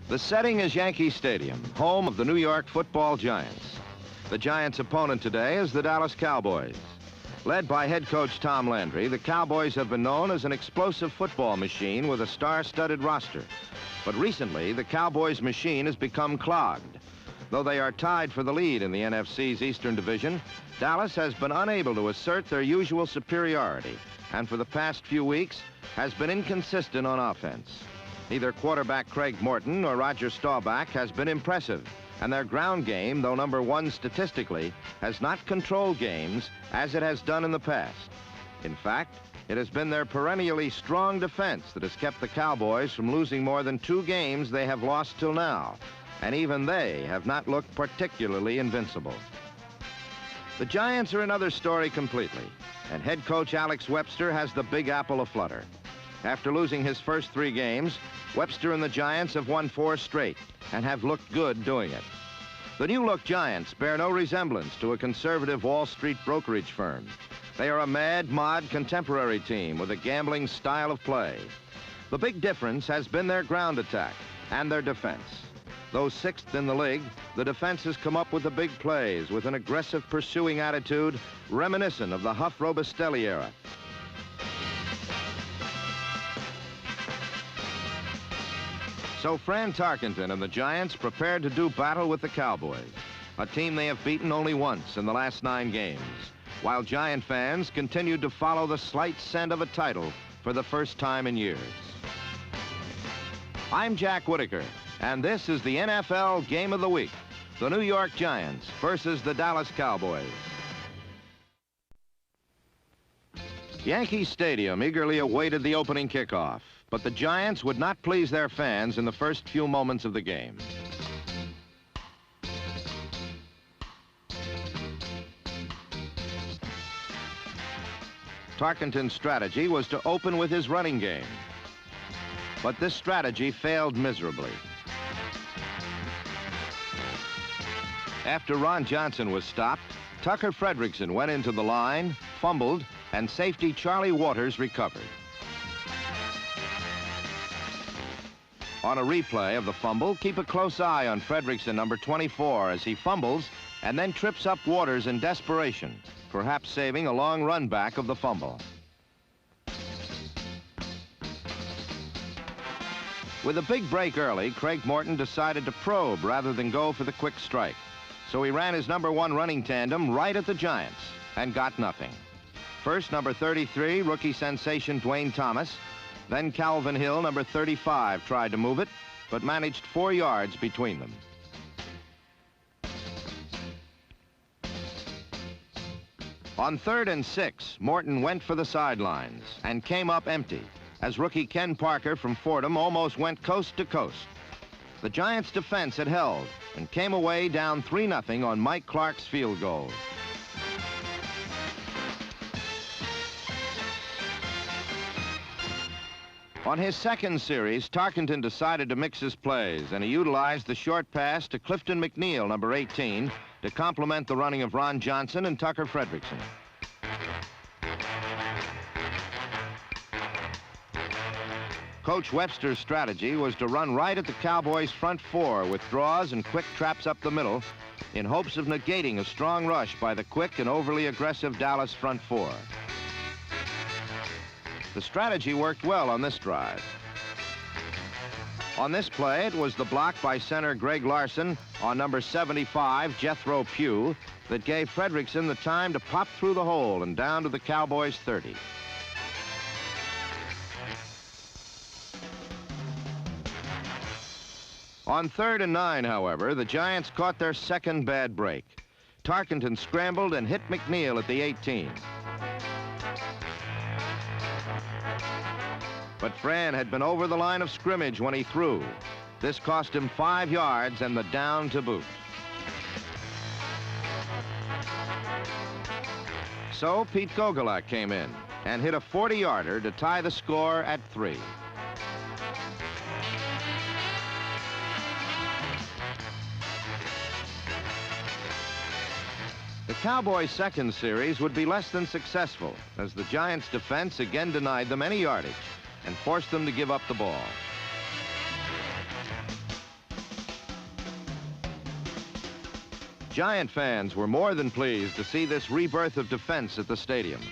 The setting is Yankee Stadium, home of the New York Football Giants. The Giants' opponent today is the Dallas Cowboys. Led by head coach Tom Landry, the Cowboys have been known as an explosive football machine with a star-studded roster. But recently, the Cowboys' machine has become clogged. Though they are tied for the lead in the NFC's Eastern Division, Dallas has been unable to assert their usual superiority, and for the past few weeks has been inconsistent on offense. Neither quarterback Craig Morton nor Roger Staubach has been impressive, and their ground game, though number one statistically, has not controlled games as it has done in the past. In fact, it has been their perennially strong defense that has kept the Cowboys from losing more than 2 games they have lost till now, and even they have not looked particularly invincible. The Giants are another story completely, and head coach Alex Webster has the Big Apple aflutter. After losing his first 3 games, Webster and the Giants have won 4 straight and have looked good doing it. The new-look Giants bear no resemblance to a conservative Wall Street brokerage firm. They are a mad-mod contemporary team with a gambling style of play. The big difference has been their ground attack and their defense. Though 6th in the league, the defense has come up with the big plays with an aggressive pursuing attitude reminiscent of the Huff Robustelli era. So Fran Tarkenton and the Giants prepared to do battle with the Cowboys, a team they have beaten only once in the last 9 games, while Giant fans continued to follow the slight scent of a title for the first time in years. I'm Jack Whitaker, and this is the NFL Game of the Week, the New York Giants versus the Dallas Cowboys. Yankee Stadium eagerly awaited the opening kickoff, but the Giants would not please their fans in the first few moments of the game. Tarkenton's strategy was to open with his running game, but this strategy failed miserably. After Ron Johnson was stopped, Tucker Fredrickson went into the line, fumbled, and safety Charlie Waters recovered. On a replay of the fumble, keep a close eye on Fredrickson, number 24, as he fumbles and then trips up Waters in desperation, perhaps saving a long run back of the fumble. With a big break early, Craig Morton decided to probe rather than go for the quick strike. So he ran his number 1 running tandem right at the Giants and got nothing. First, number 33, rookie sensation Duane Thomas. Then Calvin Hill, number 35, tried to move it, but managed 4 yards between them. On 3rd and 6, Morton went for the sidelines and came up empty, as rookie Ken Parker from Fordham almost went coast to coast. The Giants' defense had held and came away down 3-0 on Mike Clarke's field goal. On his second series, Tarkenton decided to mix his plays, and he utilized the short pass to Clifton McNeil, number 18, to complement the running of Ron Johnson and Tucker Fredrickson. Coach Webster's strategy was to run right at the Cowboys' front 4 with draws and quick traps up the middle in hopes of negating a strong rush by the quick and overly aggressive Dallas front 4. The strategy worked well on this drive. On this play, it was the block by center Greg Larson on number 75, Jethro Pugh, that gave Fredrickson the time to pop through the hole and down to the Cowboys' 30. On 3rd and 9, however, the Giants caught their second bad break. Tarkenton scrambled and hit McNeil at the 18. But Fran had been over the line of scrimmage when he threw. This cost him 5 yards and the down to boot. So Pete Gogolak came in and hit a 40-yarder to tie the score at 3. The Cowboys' second series would be less than successful, as the Giants' defense again denied them any yardage and forced them to give up the ball. Giant fans were more than pleased to see this rebirth of defense at the stadium.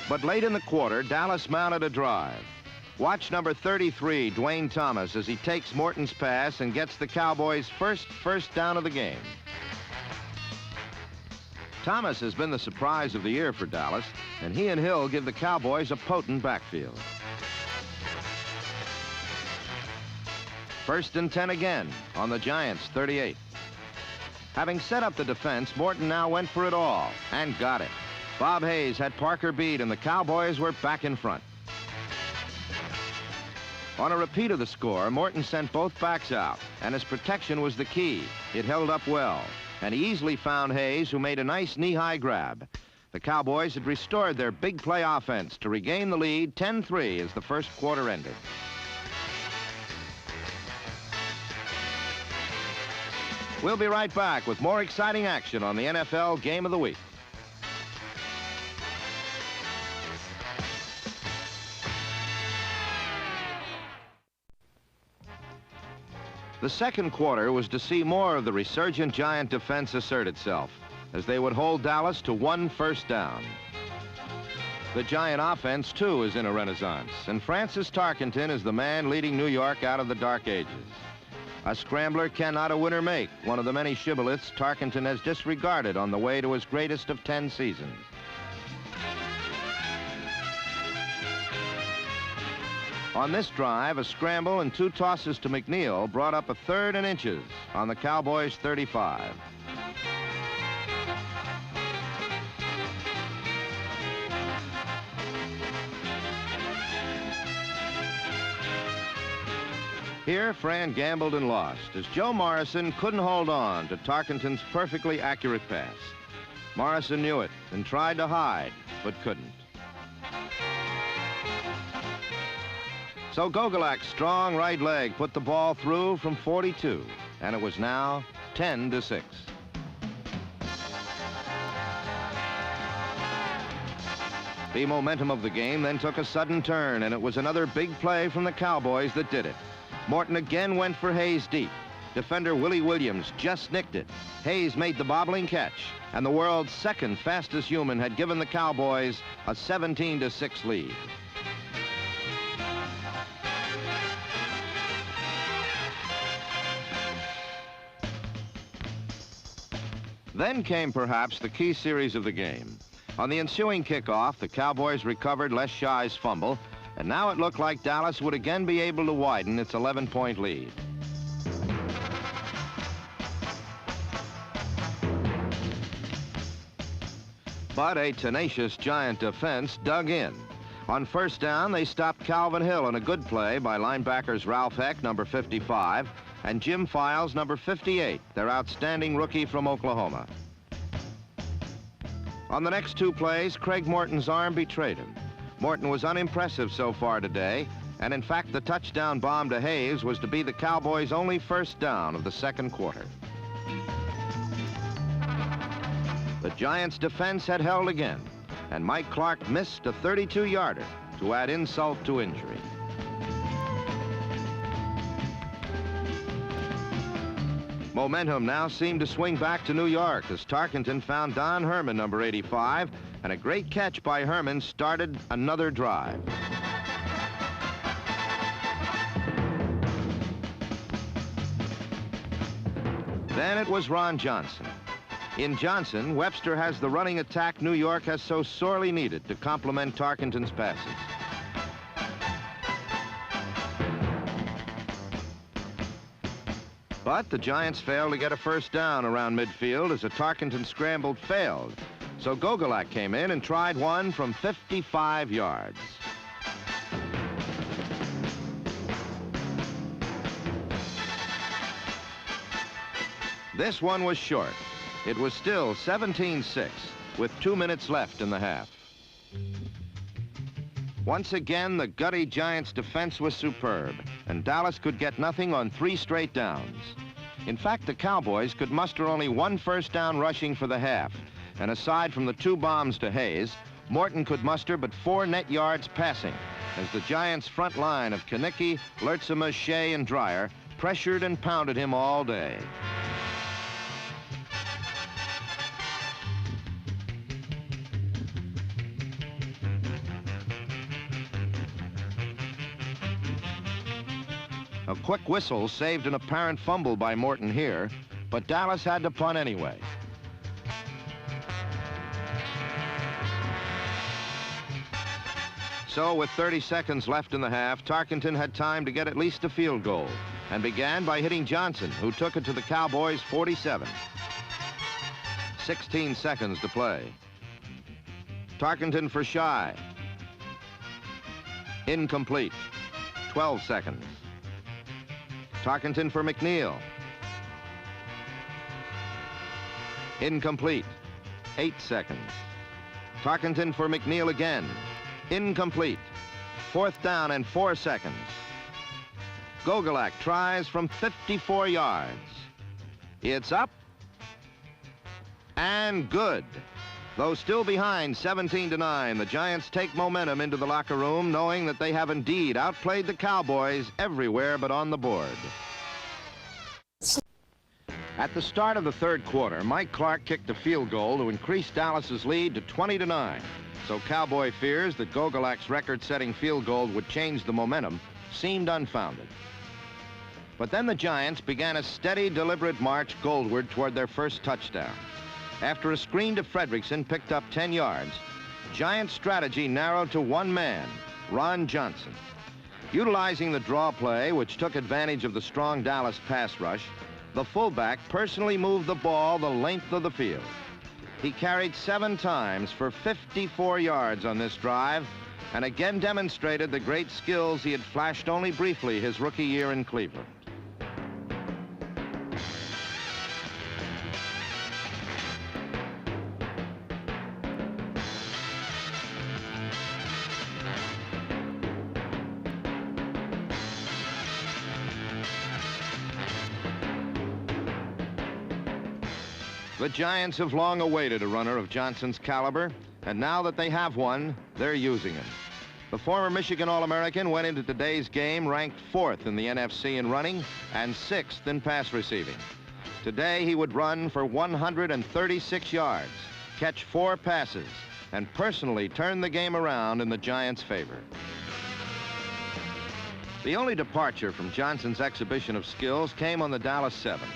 But late in the quarter, Dallas mounted a drive. Watch number 33, Duane Thomas, as he takes Morton's pass and gets the Cowboys' first down of the game. Thomas has been the surprise of the year for Dallas, and he and Hill give the Cowboys a potent backfield. 1st and 10 again on the Giants' 38. Having set up the defense, Morton now went for it all and got it. Bob Hayes had Parker beat, and the Cowboys were back in front. On a repeat of the score, Morton sent both backs out, and his protection was the key. It held up well, and he easily found Hayes, who made a nice knee-high grab. The Cowboys had restored their big play offense to regain the lead 10-3 as the first quarter ended. We'll be right back with more exciting action on the NFL Game of the Week. The second quarter was to see more of the resurgent Giant defense assert itself, as they would hold Dallas to 1 first down. The Giant offense, too, is in a renaissance, and Francis Tarkenton is the man leading New York out of the dark ages. A scrambler cannot a winner make, one of the many shibboleths Tarkenton has disregarded on the way to his greatest of 10 seasons. On this drive, a scramble and 2 tosses to McNeil brought up a 3rd and inches on the Cowboys' 35. Here, Fran gambled and lost, as Joe Morrison couldn't hold on to Tarkenton's perfectly accurate pass. Morrison knew it and tried to hide, but couldn't. So Gogolak's strong right leg put the ball through from 42, and it was now 10-6. The momentum of the game then took a sudden turn, and it was another big play from the Cowboys that did it. Morton again went for Hayes deep. Defender Willie Williams just nicked it. Hayes made the bobbling catch, and the world's 2nd fastest human had given the Cowboys a 17-6 lead. Then came perhaps the key series of the game. On the ensuing kickoff, the Cowboys recovered Les Shy's fumble, and now it looked like Dallas would again be able to widen its 11-point lead. But a tenacious Giant defense dug in. On 1st down, they stopped Calvin Hill in a good play by linebackers Ralph Heck, number 55, and Jim Files, number 58, their outstanding rookie from Oklahoma. On the next 2 plays, Craig Morton's arm betrayed him. Morton was unimpressive so far today, and in fact, the touchdown bomb to Hayes was to be the Cowboys' only first down of the second quarter. The Giants' defense had held again, and Mike Clarke missed a 32-yarder to add insult to injury. Momentum now seemed to swing back to New York as Tarkenton found Don Herman, number 85, and a great catch by Herman started another drive. Then it was Ron Johnson. In Johnson, Webster has the running attack New York has so sorely needed to complement Tarkenton's passes. But the Giants failed to get a first down around midfield as a Tarkenton scramble failed. So Gogolak came in and tried one from 55 yards. This one was short. It was still 17-6 with 2 minutes left in the half. Once again, the gutty Giants' defense was superb, and Dallas could get nothing on 3 straight downs. In fact, the Cowboys could muster only 1 first down rushing for the half, and aside from the 2 bombs to Hayes, Morton could muster but 4 net yards passing as the Giants' front line of Kanicki, Lertzema, Shea, and Dreyer pressured and pounded him all day. A quick whistle saved an apparent fumble by Morton here, but Dallas had to punt anyway. So with 30 seconds left in the half, Tarkenton had time to get at least a field goal and began by hitting Johnson, who took it to the Cowboys' 47. 16 seconds to play. Tarkenton for Shy. Incomplete. 12 seconds. Tarkenton for McNeil. Incomplete. 8 seconds. Tarkenton for McNeil again. Incomplete. 4th down and 4 seconds. Gogolak tries from 54 yards. It's up and good. Though still behind 17-9, the Giants take momentum into the locker room, knowing that they have indeed outplayed the Cowboys everywhere but on the board. At the start of the 3rd quarter, Mike Clarke kicked a field goal to increase Dallas's lead to 20-9. So Cowboy fears that Gogolak's record-setting field goal would change the momentum seemed unfounded. But then the Giants began a steady, deliberate march goalward toward their first touchdown. After a screen to Fredrickson picked up 10 yards, Giants' strategy narrowed to one man, Ron Johnson. Utilizing the draw play, which took advantage of the strong Dallas pass rush, the fullback personally moved the ball the length of the field. He carried 7 times for 54 yards on this drive and again demonstrated the great skills he had flashed only briefly his rookie year in Cleveland. The Giants have long awaited a runner of Johnson's caliber, and now that they have one, they're using him. The former Michigan All-American went into today's game ranked 4th in the NFC in running and 6th in pass receiving. Today, he would run for 136 yards, catch 4 passes, and personally turn the game around in the Giants' favor. The only departure from Johnson's exhibition of skills came on the Dallas 7.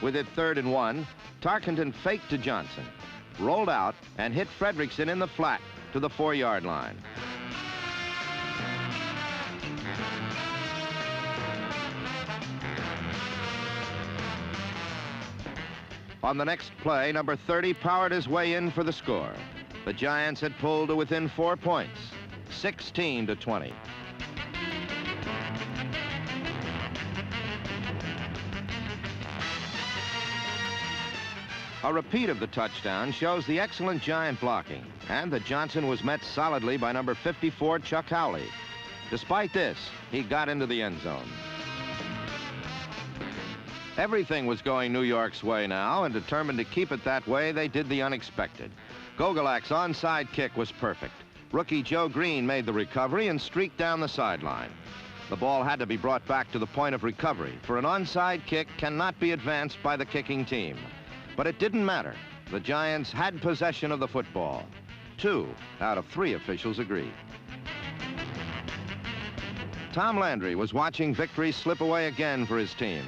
With it 3rd and 1, Tarkenton faked to Johnson, rolled out, and hit Fredrickson in the flat to the 4-yard line. On the next play, number 30 powered his way in for the score. The Giants had pulled to within 4 points, 16-20. A repeat of the touchdown shows the excellent Giant blocking, and that Johnson was met solidly by number 54, Chuck Howley. Despite this, he got into the end zone. Everything was going New York's way now, and determined to keep it that way, they did the unexpected. Gogolak's onside kick was perfect. Rookie Joe Green made the recovery and streaked down the sideline. The ball had to be brought back to the point of recovery, for an onside kick cannot be advanced by the kicking team. But it didn't matter. The Giants had possession of the football. 2 out of 3 officials agreed. Tom Landry was watching victory slip away again for his team.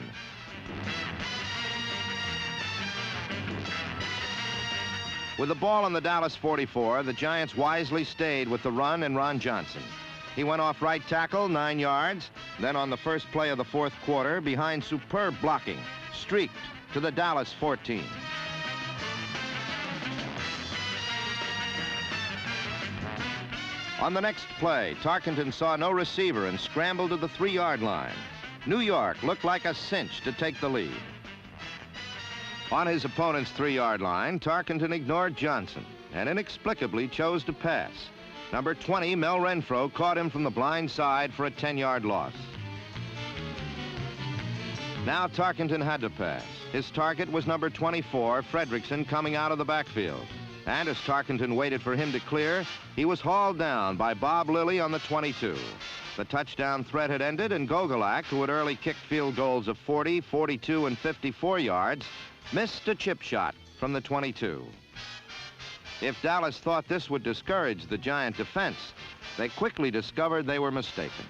With the ball on the Dallas 44, the Giants wisely stayed with the run and Ron Johnson. He went off right tackle, 9 yards. Then on the first play of the 4th quarter, behind superb blocking, streaked to the Dallas 14. On the next play, Tarkenton saw no receiver and scrambled to the 3-yard line. New York looked like a cinch to take the lead. On his opponent's 3-yard line, Tarkenton ignored Johnson and inexplicably chose to pass. Number 20, Mel Renfro, caught him from the blind side for a 10-yard loss. Now Tarkenton had to pass. His target was number 24, Fredrickson, coming out of the backfield. And as Tarkenton waited for him to clear, he was hauled down by Bob Lilly on the 22. The touchdown threat had ended, and Gogolak, who had early kicked field goals of 40, 42, and 54 yards, missed a chip shot from the 22. If Dallas thought this would discourage the Giant defense, they quickly discovered they were mistaken.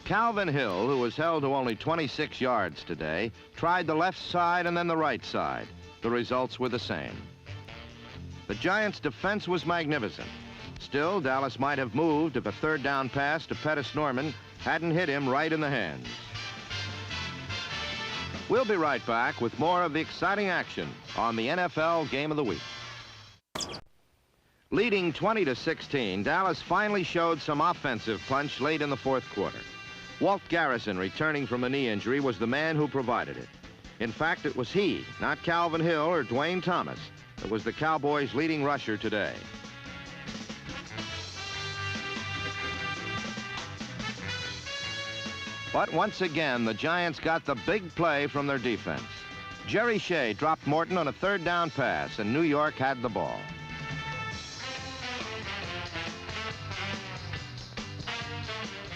Calvin Hill, who was held to only 26 yards today, tried the left side and then the right side. The results were the same. The Giants' defense was magnificent. Still, Dallas might have moved if a third down pass to Pettis Norman hadn't hit him right in the hands. We'll be right back with more of the exciting action on the NFL Game of the Week. Leading 20-16, Dallas finally showed some offensive punch late in the fourth quarter. Walt Garrison, returning from a knee injury, was the man who provided it. In fact, it was he, not Calvin Hill or Duane Thomas, that was the Cowboys' leading rusher today. But once again, the Giants got the big play from their defense. Jerry Shea dropped Morton on a third down pass, and New York had the ball.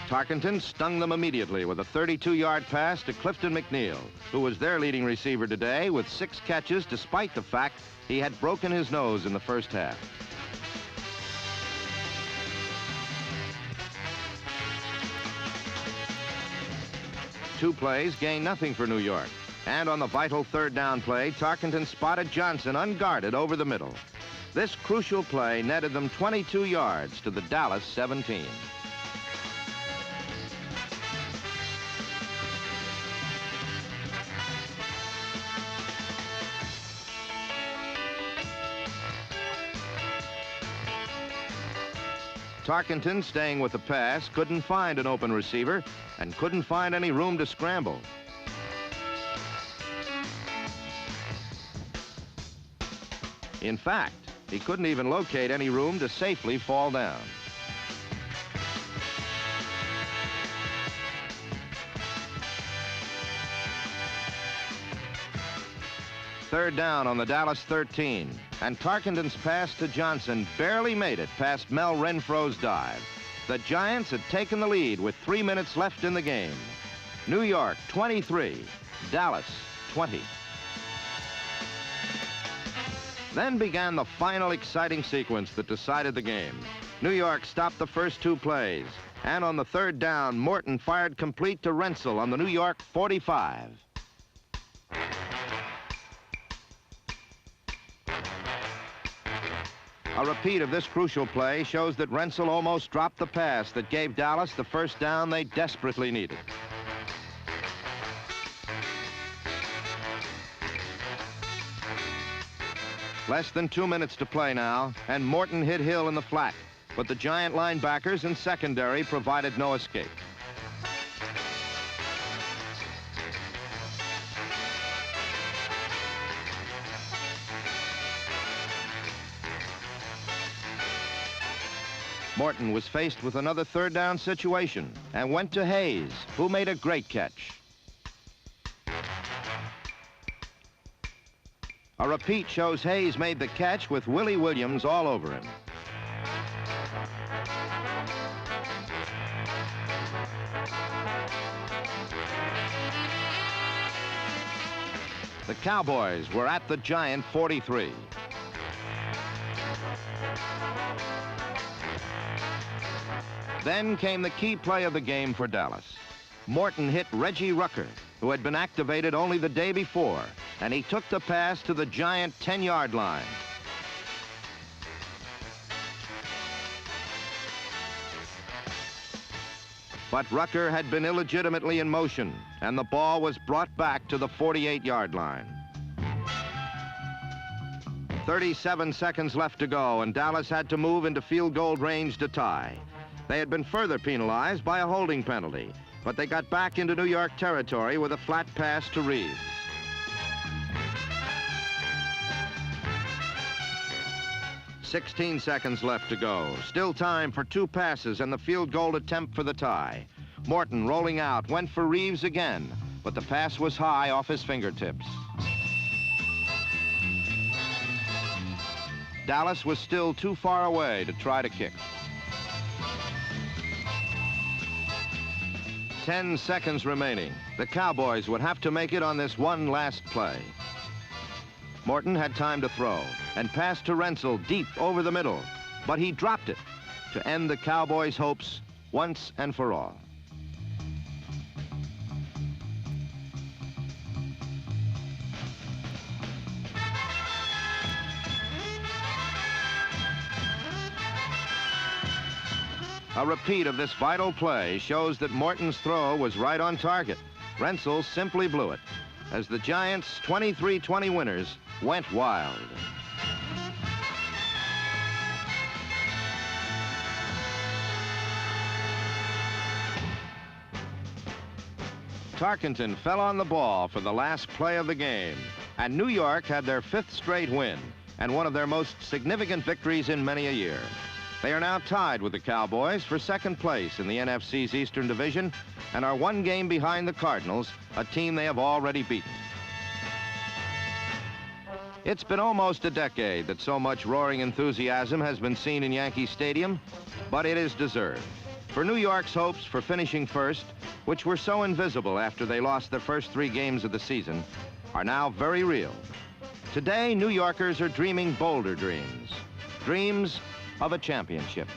Tarkenton stung them immediately with a 32-yard pass to Clifton McNeil, who was their leading receiver today with 6 catches, despite the fact he had broken his nose in the first half. Two plays gained nothing for New York. And on the vital third down play, Tarkenton spotted Johnson unguarded over the middle. This crucial play netted them 22 yards to the Dallas 17. Tarkenton, staying with the pass, couldn't find an open receiver and couldn't find any room to scramble. In fact, he couldn't even locate any room to safely fall down. Third down on the Dallas 13, and Tarkenton's pass to Johnson barely made it past Mel Renfro's dive. The Giants had taken the lead with 3 minutes left in the game. New York 23, Dallas 20. Then began the final exciting sequence that decided the game. New York stopped the first 2 plays, and on the third down, Morton fired complete to Renfro on the New York 45. A repeat of this crucial play shows that Renfro almost dropped the pass that gave Dallas the first down they desperately needed. Less than 2 minutes to play now, and Morton hit Hill in the flat, but the Giant linebackers and secondary provided no escape. Morton was faced with another third down situation and went to Hayes, who made a great catch. A repeat shows Hayes made the catch with Willie Williams all over him. The Cowboys were at the Giant 43. Then came the key play of the game for Dallas. Morton hit Reggie Rucker, who had been activated only the day before, and he took the pass to the Giant 10-yard line. But Rucker had been illegitimately in motion, and the ball was brought back to the 48-yard line. 37 seconds left to go, and Dallas had to move into field goal range to tie. They had been further penalized by a holding penalty, but they got back into New York territory with a flat pass to Reeves. "16 seconds left to go. Still time for 2 passes and the field goal attempt for the tie. Morton, rolling out, went for Reeves again, but the pass was high off his fingertips. Dallas was still too far away to try to kick. 10 seconds remaining. The Cowboys would have to make it on this one last play. Morton had time to throw and passed to Renfro deep over the middle, but he dropped it to end the Cowboys' hopes once and for all. A repeat of this vital play shows that Morton's throw was right on target. Renfro simply blew it as the Giants' 23-20 winners went wild. Tarkenton fell on the ball for the last play of the game, and New York had their 5th straight win and one of their most significant victories in many a year. They are now tied with the Cowboys for 2nd place in the NFC's Eastern Division and are 1 game behind the Cardinals, a team they have already beaten. It's been almost a decade that so much roaring enthusiasm has been seen in Yankee Stadium, but it is deserved. For New York's hopes for finishing first, which were so invisible after they lost their first 3 games of the season, are now very real. Today, New Yorkers are dreaming bolder dreams, dreams of a championship.